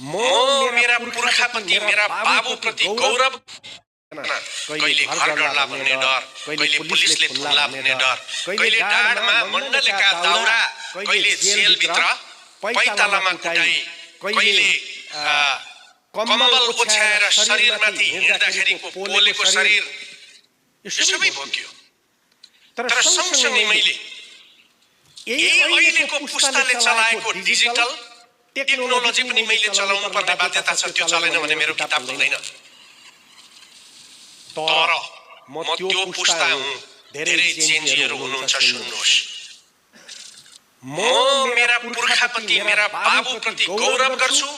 म मेरा पुर्खाप्रति मेरा बाबुप्रति गौरव कहिले घर डरला भन्ने डर कहिले पुलिसले फुल्ला भन्ने डर कहिले डाँडमा मण्डलेका दाउरा कहिले जेलभित्र पैतालामा कुटाई कहिले कम्बल ओछ्याएर शरीरमाथि हिँड्दाखेरिको पोलेको शरीर यो सबै भोग्यो। तर सँगसँगै मैले यही अहिलेको पुस्ताले चलाएको डिजिटल टेक्नोलोजी पनि मैले चलाउनु पर्ने बाध्यता छ। त्यो चलेन भने मेरो किताब हुँदैन। तर म त्यो पुस्ता हुँ। धेरै चेन्जीहरू हुनुहुन्छ, सुन्नुहोस्। म मेरा पुर्खाप्रति मेरा बाबुप्रति गौरव गर्छु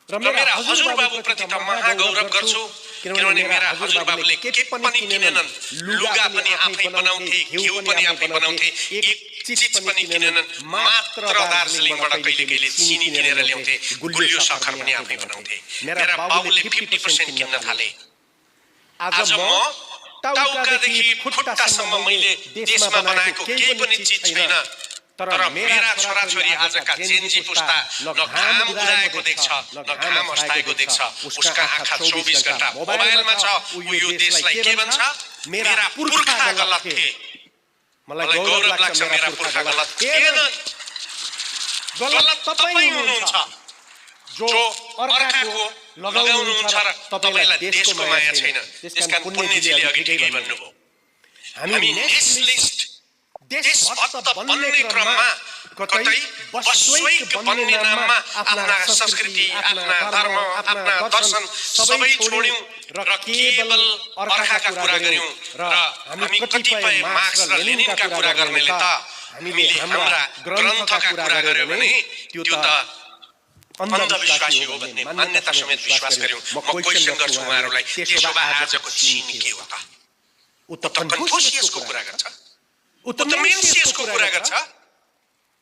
र मेरा हजुरबाबुप्रति त महा गौरव गर्छु, किनभने मेरा हजुरबाबुले के पनि किनेनन्। लुगा पनि आफै बनाउँथे, घिउ पनि आफै बनाउँथे, एक चीज पनि किनेनन्। मात्र दार्जिलिङबाट कहिले कहिले चिनी किनेर ल्याउँथे, गुलियो सक्खर पनि आफै बनाउँथे। मेरा बाबुले 50% किन्न थाले। आज म टाउकादेखि खुट्टासम्म मैले देशमा बनाएको केही पनि चीज छैन। तर मेरा छोराछोरी आजका जेन्जी पुस्ता न घाम उदाएको देख्छ, न घाम अस्ताएको देख्छ। उसका आँखा 24 घण्टा मोबाइलमा छ। ऊ यो देशलाई के भन्छ? मेरा पुर्खा गलत थिए। मलाई गौरव लाग्छ मेरा पुर्खा गलत थिएन। गलत तपाईँ हुनुहुन्छ जो अर्काको लगाउनुहुन्छ र तपाईलाई देशको माया छैन। त्यसकारण पुण्यजीले अघि ठिकै भन्नुभयो। हामी नेसनलिस्ट देशभक्त बन्ने क्रममा कतै वैश्विक बन्ने नाममा आफ्ना संस्कृति, आफ्ना धर्म, आफ्ना दर्शन सबै छोड्यौं र केवल अर्काका कुरा गर्यौं। र हामी कतिपय मार्क्स र लेनिनका कुरा गर्नेले त हामीले हाम्रा ग्रन्थका कुरा गर्यो भने त्यो त अन्धविश्वासी हो भन्ने मान्यता समेत विश्वास गर्यौं। म क्वेशन गर्छु उहाँहरूलाई, त्यसो भए आजको चीन के हो त? उ त कन्फ्युसियसको कुरा गर्छ, उ त मेन्सियसको कुरा गर्छ,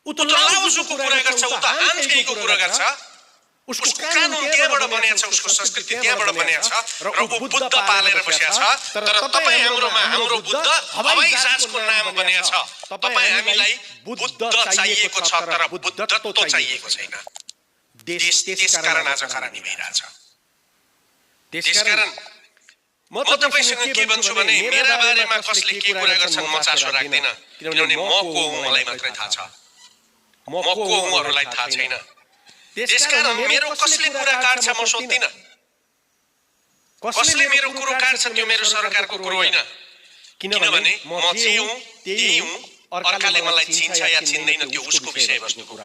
उ त लाओजुको कुरा गर्छ, उ त हानफेईको कुरा गर्छ। उसको कानुन त्यहाँबाट बनेको छ, उसको संस्कृति त्यहाँबाट बनेको छ र ऊ बुद्ध पालेर बसेको छ। तर तपाई हाम्रो बुद्ध हवाई जहाजको नाम बनेको छ। तपाई हामीलाई बुद्ध चाहिएको छ तर बुद्धत्व चाहिएको छैन। त्यसकारण आज खरानी भइरहेछ। त्यसकारण म तपाईसँग के भन्छु भने मेरा बारेमा कसले के कुरा गर्छन् म चासो राख्दिन, किनभने म को हुँ मलाई मात्रै थाहा छ। म को हुँ अरूलाई थाहा छैन। त्यसकारण मेरो कसले कुरा काट्छ म सोध्दिन। कसले मेरो कुरो काट्छ त्यो मेरो सरकारको कुरो होइन, किनभने म जे हुँ त्यही हुँ। अर्काले मलाई चिन्छ या चिन्दैन त्यो उसको विषयवस्तुको